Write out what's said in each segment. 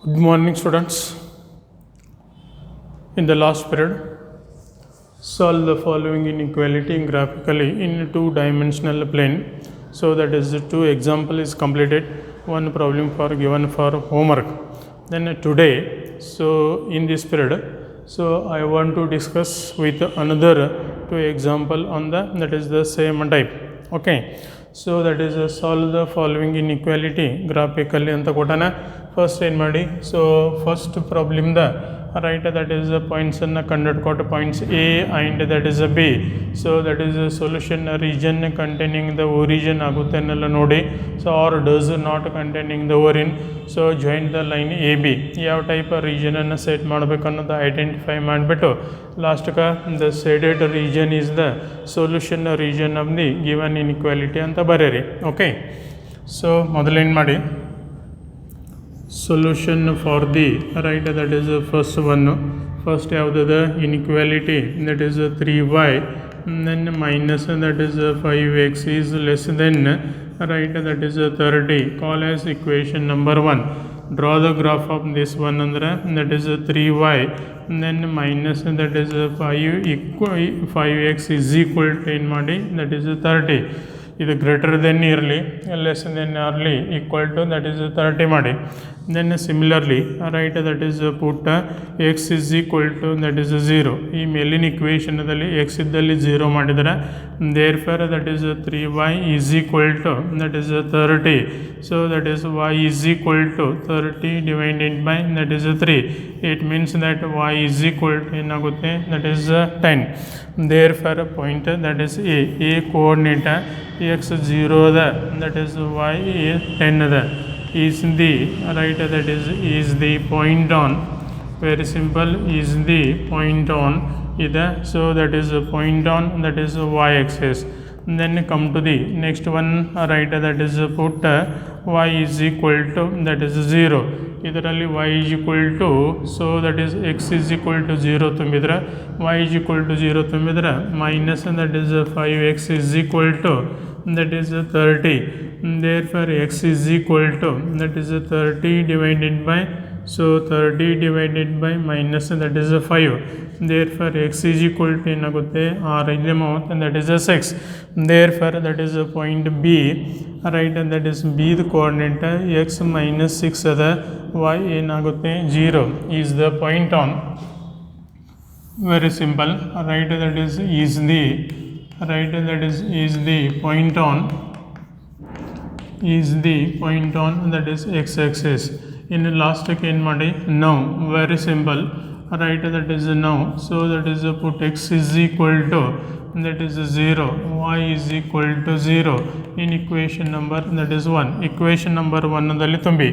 Good morning, students. In the last period, solve the following inequality graphically in two-dimensional plane. So that is two example is completed. One problem for given for homework. Then today, so in this period, so I want to discuss with another two example on the that is the same type. Okay. So that is solve the following inequality graphically anta ಕೊಟ್ಟಾನ. First ಏನು ಮಾಡಿ, so first ಪ್ರಾಬ್ಲಮ್ದ right that is ಪಾಯಿಂಟ್ಸನ್ನು ಕಂಡುಹಿಡ್ಕೊಟ್ಟು points A and that is B. So that is solution region containing the origin ಆಗುತ್ತೆ ಅನ್ನೆಲ್ಲ ನೋಡಿ. So or does not containing the origin. So join the line A B. ಯಾವ type ರೀಜನನ್ನು set ಮಾಡಬೇಕು ಅನ್ನೋದು identify ಮಾಡಿಬಿಟ್ಟು ಲಾಸ್ಟ್ಗೆ the shaded region is the solution region of the given inequality ಅಂತ ಬರೀರಿ. ಓಕೆ. ಸೊ ಮೊದಲೇನು ಮಾಡಿ, solution for the right that is first one. First ಯಾವುದದ inequality that is 3y then minus that is 5x is less than right that is 30. Call as equation number 1. Draw the graph of this one andre that is 3y then minus that is 5x is equal to ಏನು ಮಾಡಿ that is 30. ಇದು greater than ಇರಲಿ less than ಇರಲಿ equal to that is 30 ಮಾಡಿ. Then similarly right that is put x is equal to that is 0. ಈ ಮೇಲಿನ ಇಕ್ವೇಷನ್ದಲ್ಲಿ x ಇದ್ದಲ್ಲಿ 0 ಮಾಡಿದರೆ therefore that is 3y is equal to that is 30. So that is y is equal to 30 divided by that is 3. It means that y is equal to ಏನಾಗುತ್ತೆ that is 10. There for point that is A coordinate x 0 ಅದ that is y 10 ಅದ is the right that is the point on, very simple, is the point on ida. So that is a point on that is y axis. Then come to the next one right that is put y is equal to that is 0. ಇದರಲ್ಲಿ y is equal to, so that is x is equal to 0 ತುಂಬಿದ್ರೆ y is equal to 0 ತುಂಬಿದ್ರೆ minus that is 5x is equal to that is 30. Therefore x is equal to that is 30 divided by, so 30 divided by minus that is 5. Therefore x is equal to ಏನಾಗುತ್ತೆ 6 ಇಲ್ಲಿ and that is 6. Therefore that is point B, right, and that is B the coordinate x minus 6 ಅದ y ಏನಾಗುತ್ತೆ 0 is the point on. Very simple, right, that is the right that is the point on, is the point on that is x-axis. In last ಏನು ಮಾಡಿ now, very simple, right, that is now. So that is put x is equal to that is 0, y is equal to 0 in equation number that is 1. equation number 1 ದಲ್ಲಿ ತುಂಬಿ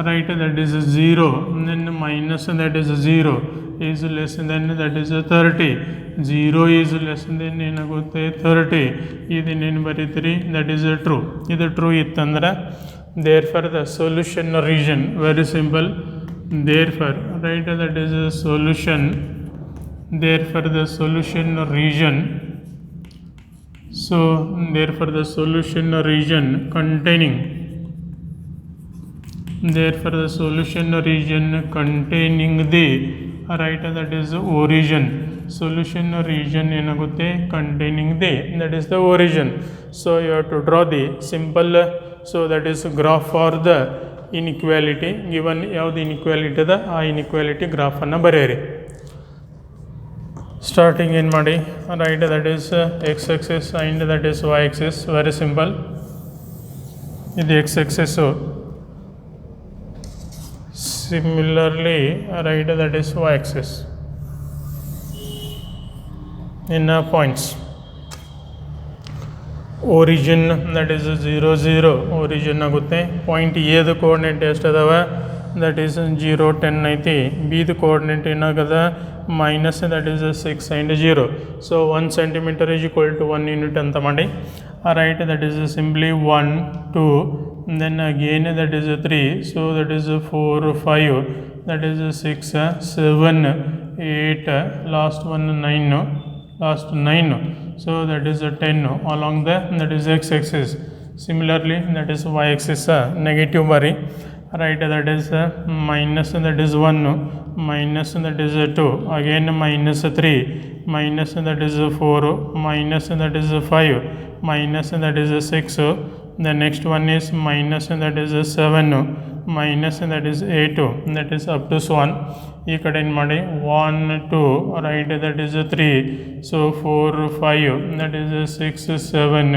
right that is 0 then minus that is 0 is less than that is 30. 0 is less than ಏನಾಗುತ್ತೆ 30. ಇದನ್ನೇನು ಬರೀತೀರಿ that is true. ಇದು true ಇತ್ತಂದ್ರೆ therefore the solution region, very simple, therefore right that is a solution, therefore the solution region, so therefore the solution region containing, therefore the solution region containing the right that is origin, solution region ಏನಾಗುತ್ತೆ containing the that is the origin. So you have to draw the simple, so that is graph for the inequality given. ಯಾವುದು inequality ಅದ ಆ inequality ಗ್ರಾಫನ್ನು ಬರೆಯಿರಿ. Starting ಏನು ಮಾಡಿ right that is x axis and that is y axis. Very simple, ಇದು x axis. Similarly, right, that is y axis in points. Origin that is 0 0 origin ಆಗುತ್ತೆ. Point A the coordinate ಎಷ್ಟು ಅದಾವ that is 0 10 ಐತಿ. B the coordinate ಏನಾಗದ minus that is 6 and 0. So 1 centimeter is equal to 1 unit ಅಂತ ಮಾಡಿ. Right, that is simply 1 2 then again that is 3, so that is 4 5, that is 6 7 8, last one 9, last 9, so that is 10 along the that is x axis. Similarly that is y axis negative bari. right, that is minus, that is 1, minus, that is 2, again minus 3, minus, that is 4, minus, that is 5, minus, that is 6, the next one is minus, that is 7, minus, that is 8, that is up to so on. ಈ ಕಡೆ ಏನು ಮಾಡಿ 1 2 right, that is 3, so 4 5, that is 6 7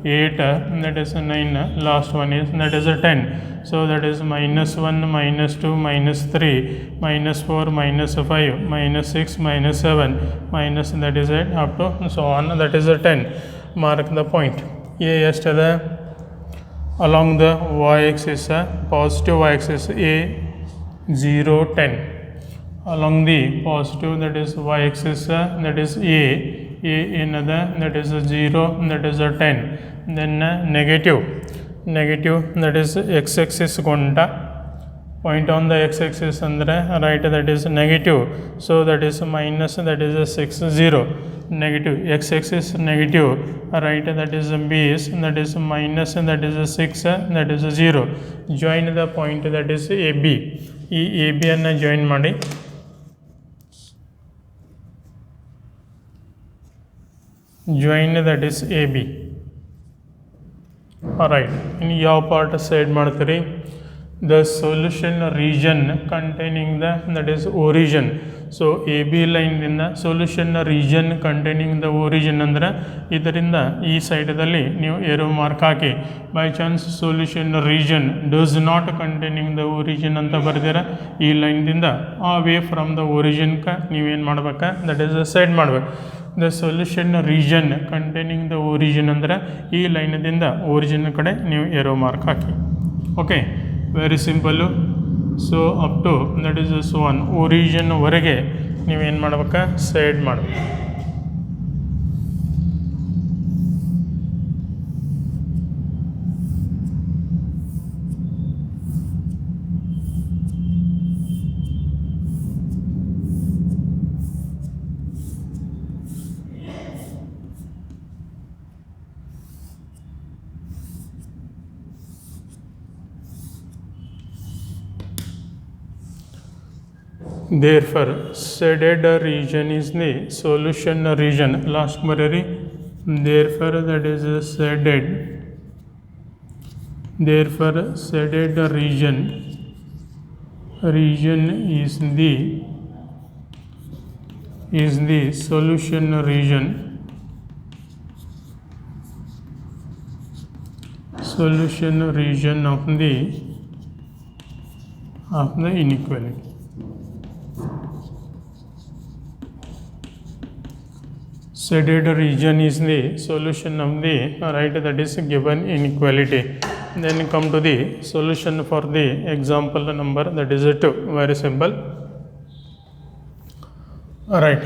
8, that is 9, last one is that is 10, so that is minus 1 minus 2 minus 3 minus 4 minus 5 minus 6 minus 7 minus, that is 8 up to so on, that is 10. Mark the point. A ಎಷ್ಟದ along the y-axis, positive y-axis a 0 10, along the positive, that is y-axis, that is a another, that is 0, that is 10, then negative, that is x-axis gonta, point on the x-axis andre right, that is negative, so that is minus, that is 6 0, negative x-axis negative, right, that is base, that is minus, that is 6, that is 0, join the point, that is AB. ಈ A ಬಿಯನ್ನು join ಮಾಡಿ join, that is AB. Alright, ಇನ್ನು ಯಾವ part side ಮಾಡ್ತೀರಿ, the solution region containing the, that is origin. So A B ಲೈನ್ದಿಂದ solution region containing the origin ಅಂದರೆ ಇದರಿಂದ ಈ ಸೈಡಲ್ಲಿ ನೀವು ಏರೋ ಮಾರ್ಕ್ ಹಾಕಿ, by chance solution region does not containing the origin ಅಂತ ಬರ್ದಿರ ಈ ಲೈನ್ದಿಂದ ಅವೇ ಫ್ರಮ್ ದ ಒರಿಜಿನ್ಗೆ ನೀವೇನು ಮಾಡ್ಬೇಕು, ದಟ್ ಈಸ್ ಸೈಡ್ ಮಾಡ್ಬೇಕು. The solution region containing the origin ಅಂದರೆ ಈ ಲೈನದಿಂದ ಒರಿಜಿನ್ ಕಡೆ ನೀವು ಏರೋ ಮಾರ್ಕ್ ಹಾಕಿ. Okay, very simple. So up to that is so one ಒರಿಜಿನ್ವರೆಗೆ ನೀವೇನು ಮಾಡ್ಬೇಕು, ಸೈಡ್ ಮಾಡಬೇಕು. Therefore, shaded region is the solution region. Last barari. Therefore, that is shaded. Therefore, shaded region is the solution region. Solution region of the inequality. Shaded region is the solution of the right, that is given inequality. Then come to the solution for the example number, that is 2. Very simple. Alright,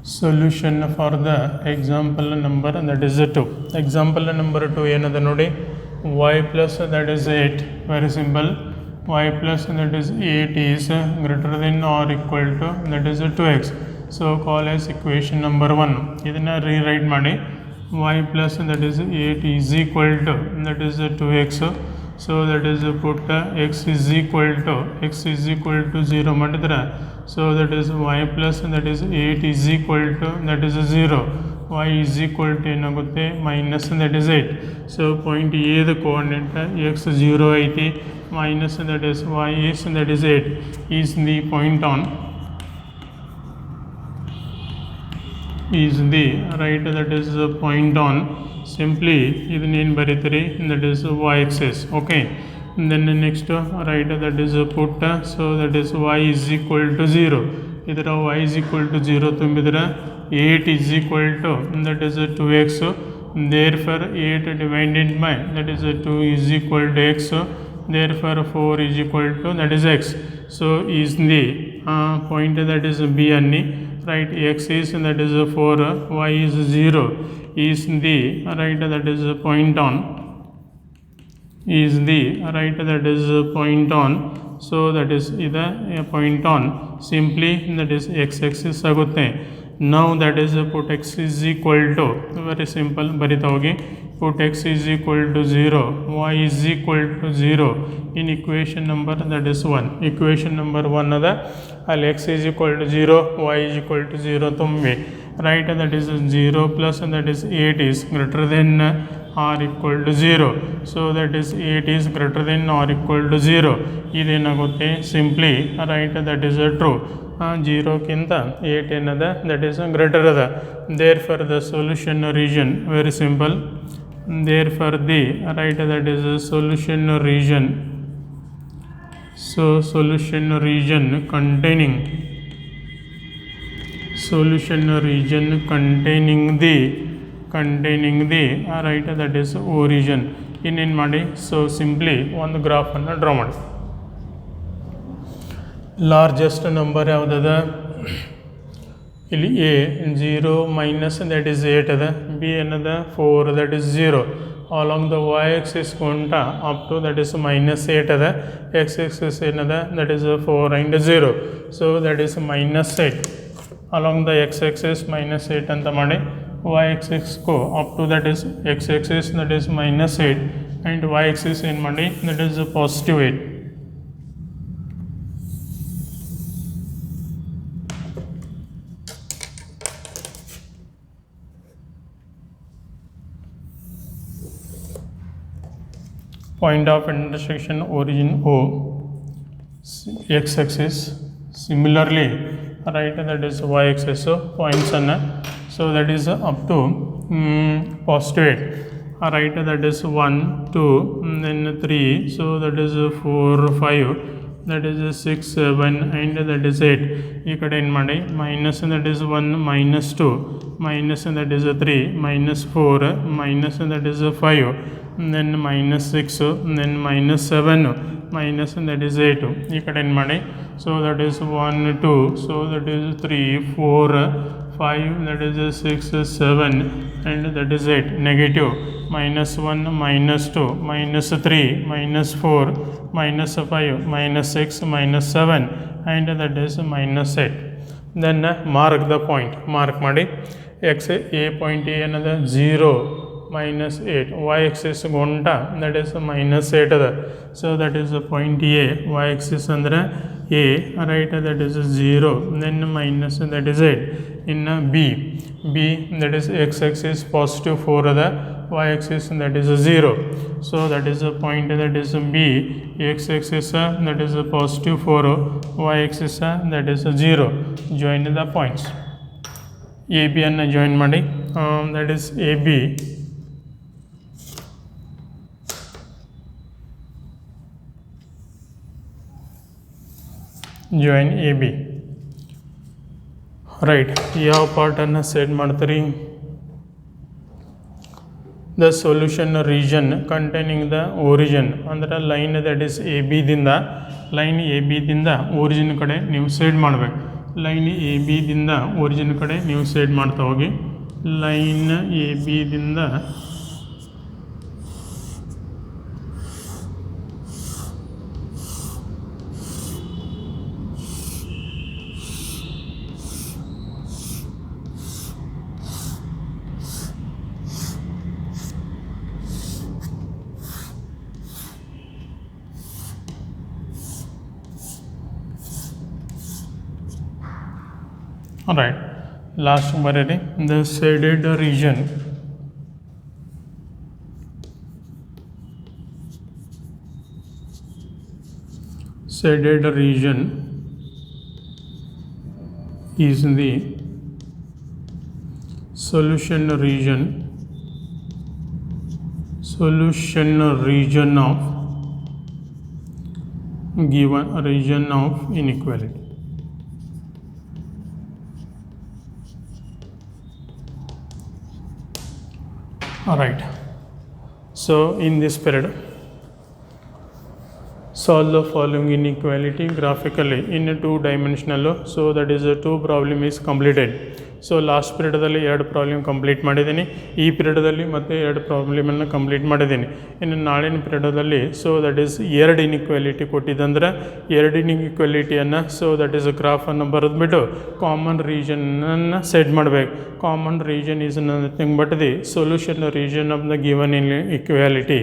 solution for the example number, that is 2. Example number 2 ಏನದ ನೋಡಿ, y plus, that is 8. Very simple. Y plus, that is 8 is greater than or equal to, that is 2x. So call as equation number 1. ಇದನ್ನು rewrite ಮಾಡಿ, y plus, that is 8 is equal to, that is 2x. So that is put x is equal to 0 ಮಾಡಿದ್ರೆ, so that is y plus, that is 8 is equal to, that is 0. y is equal to ಏನಾಗುತ್ತೆ, minus, that is 8. So point A the coordinate x 0 ಐತಿ, minus, that is y is, that is 8 is the point on, is the right, that is point on. Simply ಇದನ್ನೇನು ಬರೀತೀರಿ, that is y axis. Okay, then next right, that is put, so that is y is equal to 0. ಇದರ y is equal to 0 ತುಂಬಿದ್ರೆ 8 is equal to, that is 2x. Therefore 8 divided by, that is 2 is equal to x. Therefore 4 is equal to, that is x. So is the point, that is b ಅನ್ನಿ, right, x is, that is 4, y is 0 is the right, that is point on, is the right, that is point on. So that is either a point on, simply that is x axis ಆಗುತ್ತೆ. now that is put x is equal to, very simple ಬರಿತಾ ಹೋಗಿ, put x is equal to 0, y is equal to 0 in equation number that is 1. equation number 1 ಅದ ಅಲ್ಲಿ x is equal to 0, y is equal to 0 ತುಂಬಿ, right, that is 0 plus that is 8 is greater than or equal to 0, so that is 8 is greater than or equal to 0. ಇದೇನಾಗುತ್ತೆ simply, right, that is true. 0ಕ್ಕಿಂತ 8 ಏನದ that is greater ಅದ. Therefore the solution region, very simple, therefore the, right, that is solution region. So solution region containing the right, that is origin. ಇನ್ನೇನು ಮಾಡಿ, so simply ಒಂದು ಗ್ರಾಫನ್ನು draw ಮಾಡಿ. Largest number ಯಾವುದದ ಇಲ್ಲಿ, A 0 minus that is 8 ಅದ, B ಏನದ 4 that is 0. along the y axis ಕೊಂಟ up to that is -8 ಅದ, x axis ಏನದ that is 4 and 0, so that is -8. along the x axis -8 ಅಂತ ಮಾಡಿ, y axis को up to that is x axis that is -8 and y axis ಏನು ಮಾಡಿ that is +8. point of intersection origin O, x axis, similarly, right, that is y axis, so points are, so that is up to +8, right, that is 1 2 then 3, so that is 4 5, that is 6 7 and that is 8. ಈ ಕಡೆ ಏನು ಮಾಡಿ, minus that is 1 -2 minus that is 3 -4 minus that is 5 then -6 then -7 minus that is 8. ಈ ಕಡೆ ಏನು ಮಾಡಿ, so that is 1 2, so that is 3 4 5, that is 6 7 and that is 8. negative, -1 -2 -3 -4 -5 -6 -7 and that is -8. then mark the point, mark ಮಾಡಿ, x a point ಏನದ 0 -8, y axis ಗೊಂಟ that is -8 ಅದ, so that is point a, y axis ಅಂದರೆ a, right, that is 0 then minus that is 8. in b that is x axis +4 ಅದ, y axis that is 0, so that is a point that is b, x axis that is +4, y axis that is 0. join the points, a b ಅನ್ನು join ಮಾಡಿ, that is a b join a b, right. ಯಾವ ಪಾರ್ಟನ್ನು set ಮಾಡ್ತೀರಿ, the solution region containing the origin, ಅಂದರೆ line that is A ಬಿದಿಂದ, line A ಬಿದಿಂದ origin ಕಡೆ ನೀವು ಸೆಟ್ ಮಾಡಬೇಕು. ಲೈನ್ ಎ ಬಿದಿಂದ ಒರಿಜಿನ್ ಕಡೆ ನೀವು ಸೆಟ್ ಮಾಡ್ತಾ ಹೋಗಿ, ಲೈನ್ ಎ ಬಿದಿಂದ right, last ಬರೀರಿ, the shaded region, shaded region is the solution region of given region of inequality. Alright, so in this period solve the following inequality graphically in a 2-dimensional, so that is a 2 problem is completed. So last ಪೀರಿಯಡಲ್ಲಿ 2 problem complete ಮಾಡಿದ್ದೀನಿ. ಈ ಪೀರಿಯಡಲ್ಲಿ ಮತ್ತೆ 2 ಪ್ರಾಬ್ಲಮನ್ನು complete ಮಾಡಿದ್ದೀನಿ. ಇನ್ನು ನಾಳಿನ ಪೀರಿಯಡಲ್ಲಿ so that is 2 inequality ಕೊಟ್ಟಿದ್ದಂದ್ರೆ 2 ಇನ್ಇಕ್ವಾಲಿಟಿಯನ್ನು ಸೊ ದಟ್ ಈಸ್ ಗ್ರಾಫನ್ನು ಬರೆದ್ಬಿಟ್ಟು ಕಾಮನ್ ರೀಜನನ್ನು ಸೆಟ್ ಮಾಡಬೇಕು. Common region is nothing but the solution region of the given equality.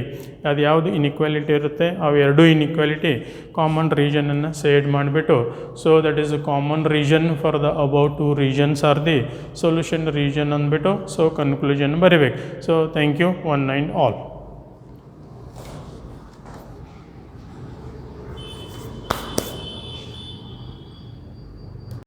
ಅದು ಯಾವುದು ಇನ್ಇಕ್ವಾಲಿಟಿ ಇರುತ್ತೆ ಅವು 2 ಇನ್ಇಕ್ವಾಲಿಟಿ ಕಾಮನ್ ರೀಜನನ್ನು ಸೆಟ್ ಮಾಡಿಬಿಟ್ಟು so that is common region for the about 2 regions are the solution region ಅಂದ್ಬಿಟ್ಟು so conclusion ಬರಿಬೇಕು. So thank you 1 and all.